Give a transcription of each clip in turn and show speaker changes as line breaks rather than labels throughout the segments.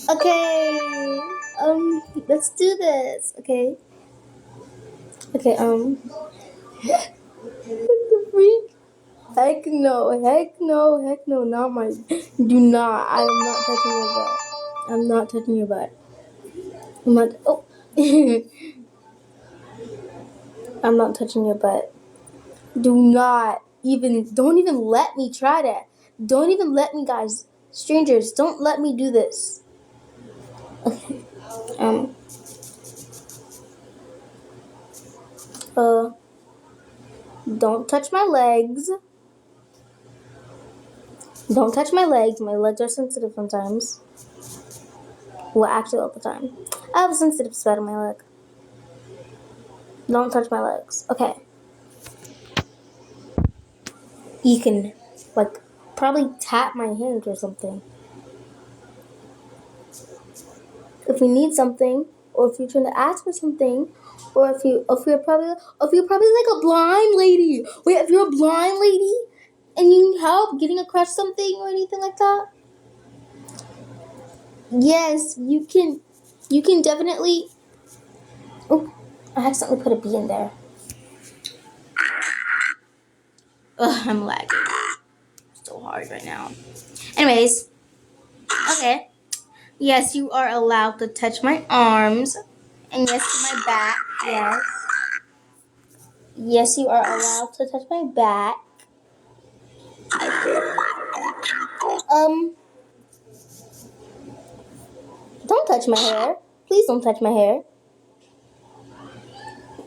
Okay. Let's do this. Okay. Okay. What the freak? Heck no. Heck no. Heck no. Not my. Do not. I am not touching your butt. I'm not touching your butt. I'm not. Oh. I'm not touching your butt. Do not even. Don't even let me try that. Don't even let me, guys. Strangers, don't let me do this. Okay. Um. Uh. Don't touch my legs. Don't touch my legs. My legs are sensitive sometimes. Well, actually, all the time. I have a sensitive spot on my leg. Don't touch my legs. Okay. You can, like, probably tap my hand or something. If you need something, or if you're trying to ask for something, or if you're probably like a blind lady. Wait, if you're a blind lady and you need help getting across something or anything like that, yes, you can. You can definitely. Oh, I accidentally put a bee in there. Ugh, I'm lagging so hard right now. Anyways, okay. Yes, you are allowed to touch my arms. And yes, to my back. Yes. Yes, you are allowed to touch my back. Um, don't touch my hair. Please don't touch my hair.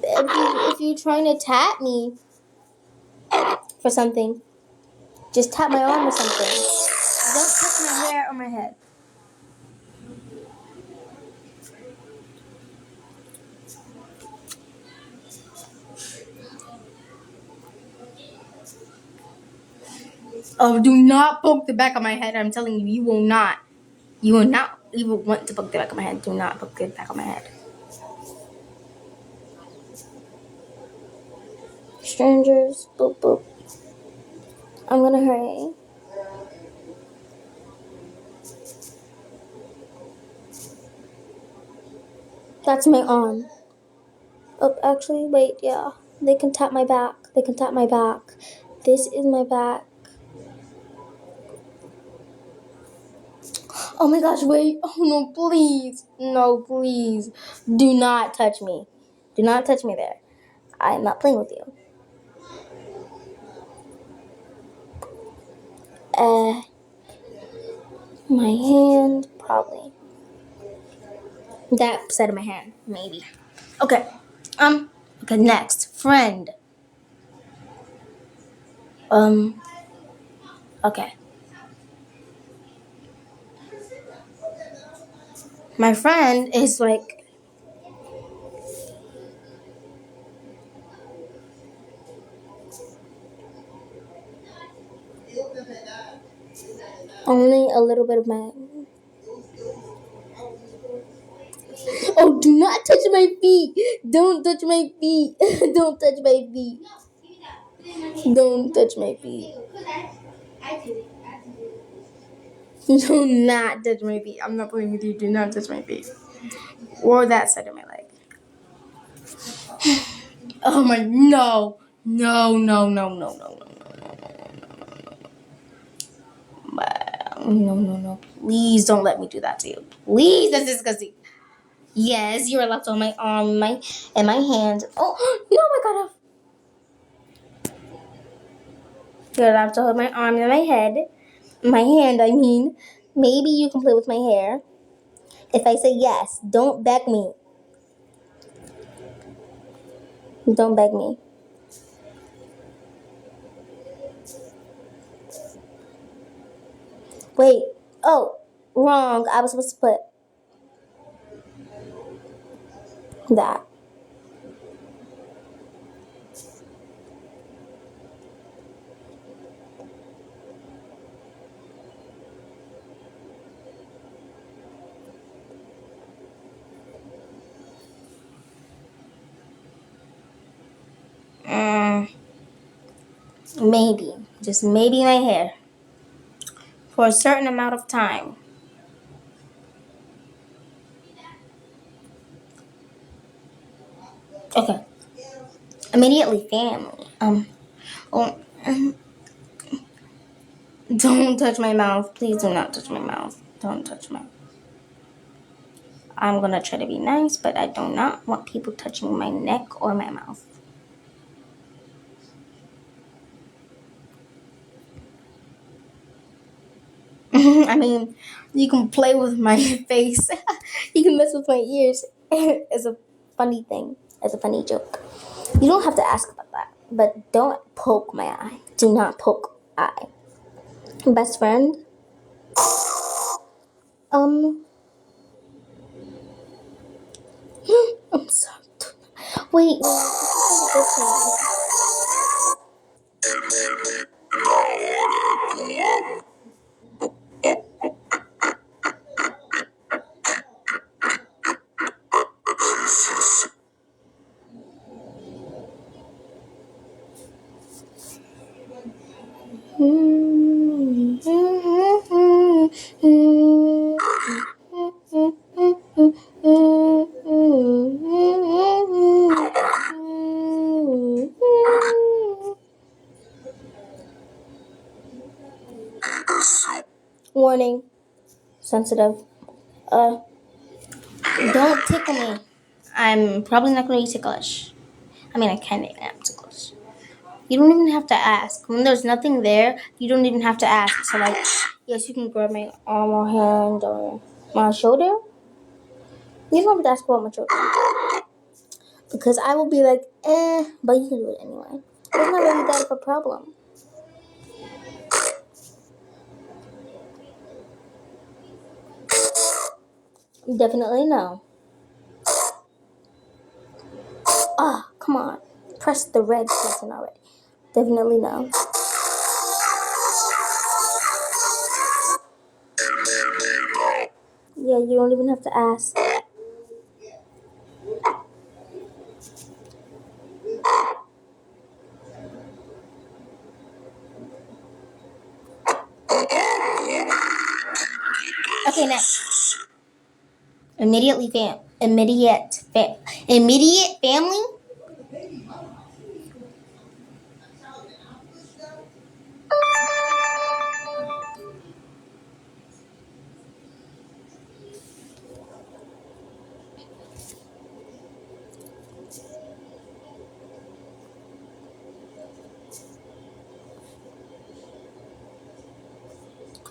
If you're trying to tap me for something, just tap my arm or something. Don't touch my hair or my head. Oh, do not poke the back of my head. I'm telling you, you will not. You will not even want to poke the back of my head. Do not poke the back of my head. Strangers, boop boop. I'm gonna hurry. That's my arm. Oh, actually, wait, yeah. They can tap my back. They can tap my back. This is my back. Oh my gosh, wait. Oh no, please. No, please. Do not touch me. Do not touch me there. I am not playing with you. Uh, my hand, probably. That side of my hand, maybe. Okay. Okay, next. Friend. Um, okay. My friend is like only a little bit of my. Oh, do not touch my feet. Don't touch my feet. Don't touch my feet. Don't touch my feet. Do not touch my feet. I'm not playing with you. Do not touch my feet. Or that side of my leg. Oh my, no. No, no, no, no, no, no. No, no, no. Please don't let me do that to you. Please, that's disgusting. Yes, you're allowed to hold my arm, and my hand. Oh no, I got off. You're allowed to hold my arm and my head. My hand, I mean. Maybe you can play with my hair. If I say yes, don't beg me. Don't beg me. Wait. Oh, wrong. I was supposed to put that. Maybe. Just maybe my hair. For a certain amount of time. Okay. Immediately family. Oh, don't touch my mouth. Please do not touch my mouth. Don't touch my. I'm gonna try to be nice, but I do not want people touching my neck or my mouth. I mean, you can play with my face. You can mess with my ears. It's a funny thing. It's a funny joke. You don't have to ask about that, but don't poke my eye. Do not poke eye. Best friend. Um. I'm sorry. Wait. Warning. Sensitive. Don't tickle me. I'm probably not going to be ticklish. I mean, I kind of am ticklish. You don't even have to ask. When there's nothing there, you don't even have to ask. So, like, yes, you can grab my arm or hand or my shoulder. You don't have to ask about my shoulder. Because I will be like, but you can do it anyway. It's not really that of a problem. Definitely no. Ah, come on. Press the red button already. Definitely no. Yeah, you don't even have to ask. Okay, next. Immediate family?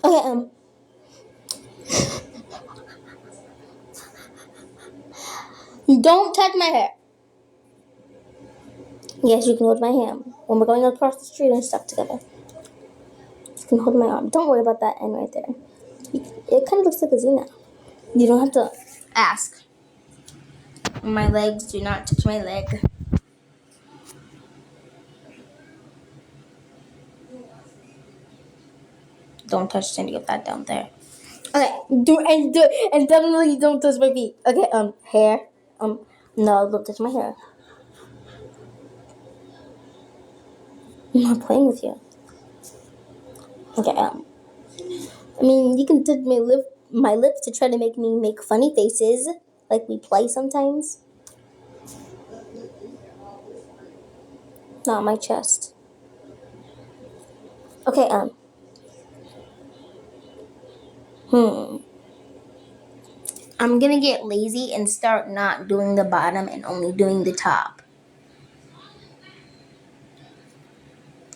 Okay, don't touch my hair. Yes, you can hold my hand when we're going across the street and stuff together. You can hold my arm. Don't worry about that end right there. It kind of looks like a Z now. You don't have to ask. My legs, do not touch my leg. Don't touch any of that down there. Okay, and definitely don't touch my feet. Okay, hair. No, don't touch my hair. I'm not playing with you. Okay, I mean, you can touch my lips to try to make me make funny faces, like we play sometimes. Not my chest. Okay, I'm gonna get lazy and start not doing the bottom and only doing the top.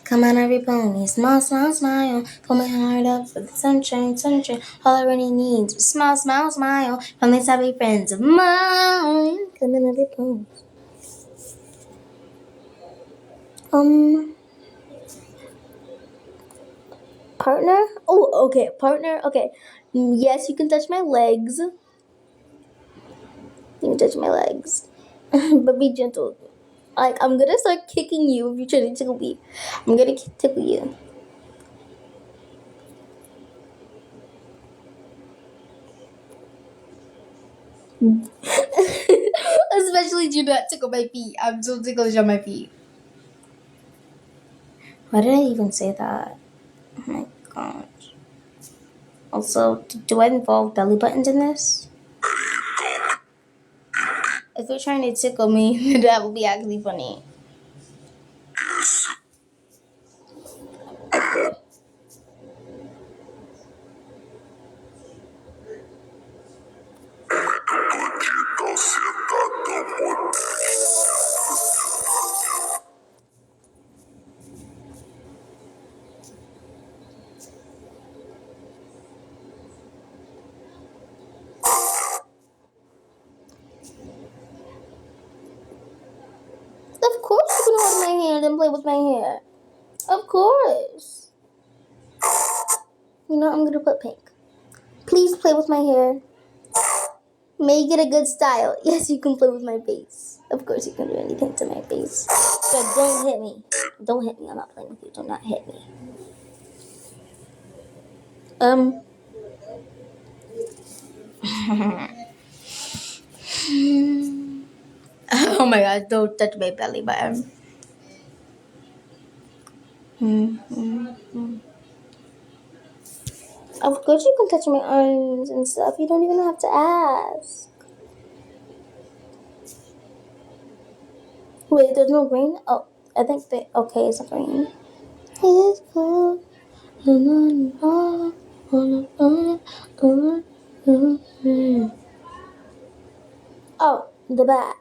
Come on, every pony, smile, smile, smile. Pull my heart up for the sunshine, sunshine. All I really need is smile, smile, smile. From these happy friends of mine. Come on, every pony. Partner? Oh, okay, partner. Okay, yes, you can touch my legs. You can touch my legs, but be gentle. Like, I'm gonna start kicking you if you try to tickle me. I'm gonna tickle you. Especially do not tickle my feet. I'm so ticklish on my feet. Why did I even say that? Oh my gosh. Also, do I involve belly buttons in this? If you're trying to tickle me, that would be actually funny. Of course you can hold my hand and play with my hair. Of course. You know, I'm gonna put pink. Please play with my hair. Make it a good style. Yes, you can play with my face. Of course you can do anything to my face. But don't hit me. Don't hit me. I'm not playing with you. Do not hit me. Oh my god, don't touch my belly button. Of course you can touch my arms and stuff. You don't even have to ask. Wait, there's no green? Oh, I think they... Okay, it's a green. It's cold. Oh, the back.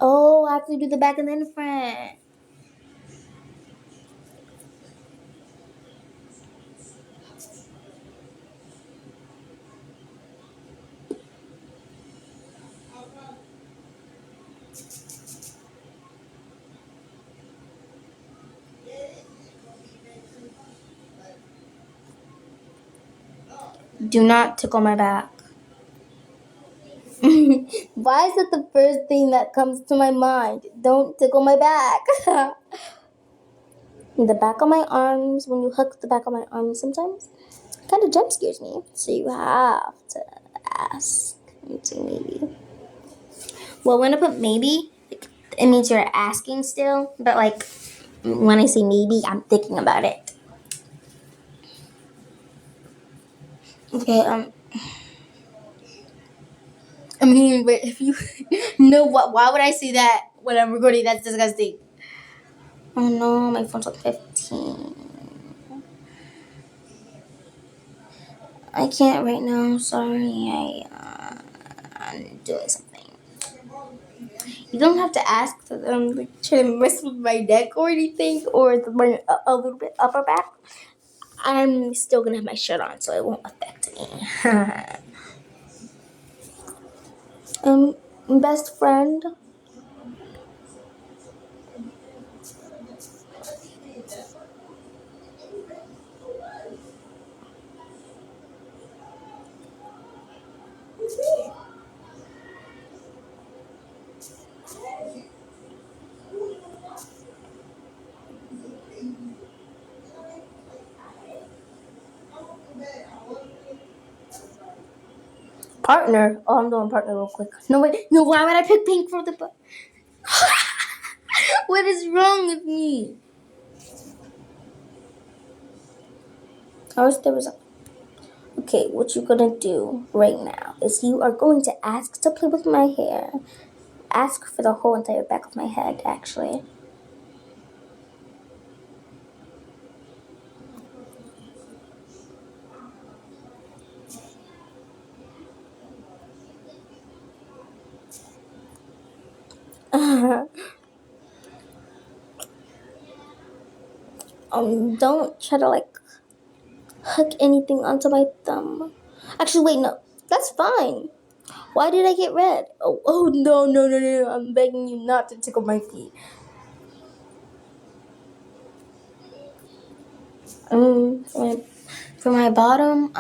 Oh, I have to do the back and then the front. Do not tickle my back. Why is that the first thing that comes to my mind? Don't tickle my back. The back of my arms, when you hook the back of my arms sometimes, kind of jump scares me. So you have to ask me to maybe. Well, when I put maybe, it means you're asking still. But like, when I say maybe, I'm thinking about it. Okay, I mean, but if you know what, why would I say that when I'm recording? That's disgusting. Oh no, my phone's on 15. I can't right now. Sorry, I'm doing something. You don't have to ask to them like try to mess with my neck or anything, or my a little bit upper back. I'm still gonna have my shirt on, so it won't affect me. Best friend. Partner. Oh, I'm doing partner real quick. No, wait. No, why would I pick pink for the... What is wrong with me? I wish there was a... Okay, what you're gonna do right now is you are going to ask to play with my hair. Ask for the whole entire back of my head, actually. Don't try to like hook anything onto my thumb. Actually, wait, no, that's fine. Why did I get red? Oh no! I'm begging you not to tickle my feet. For my bottom,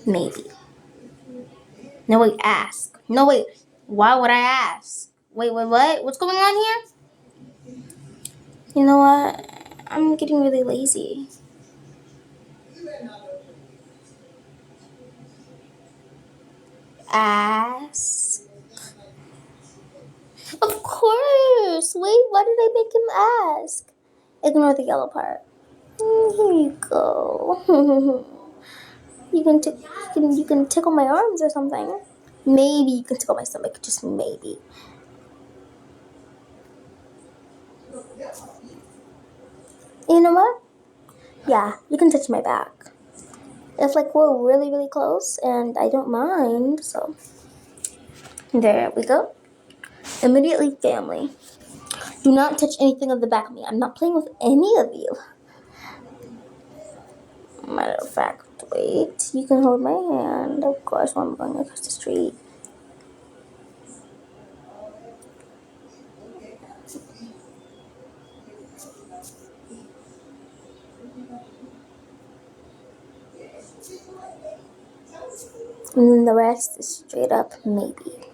maybe. No, wait, ask. No, wait, why would I ask? Wait, what? What's going on here? You know what? I'm getting really lazy. Ask. Of course. Wait, why did I make him ask? Ignore the yellow part. Here you go. You can tickle my arms or something. Maybe you can tickle my stomach, just maybe. You know what? Yeah, you can touch my back. It's like we're really, really close, and I don't mind. So there we go. Immediately family. Do not touch anything on the back of me. I'm not playing with any of you. Matter of fact, wait. You can hold my hand, of course, while I'm going across the street. And then the rest is straight up maybe.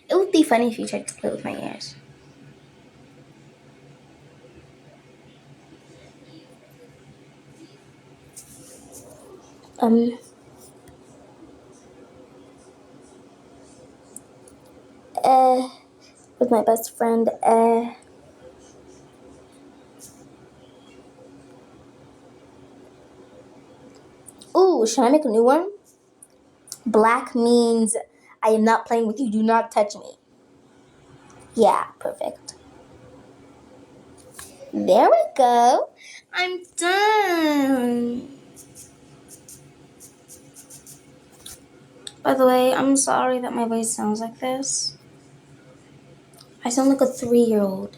It would be funny if you tried to play with my ears. Um, with my best friend, Ooh, should I make a new one? Black means I am not playing with you. Do not touch me. Yeah, perfect. There we go. I'm done. By the way, I'm sorry that my voice sounds like this. I sound like a 3-year-old.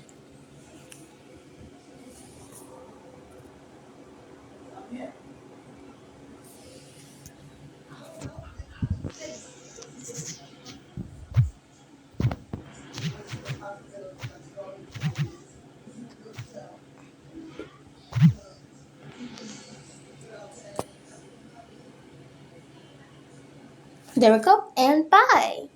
There we go, and bye.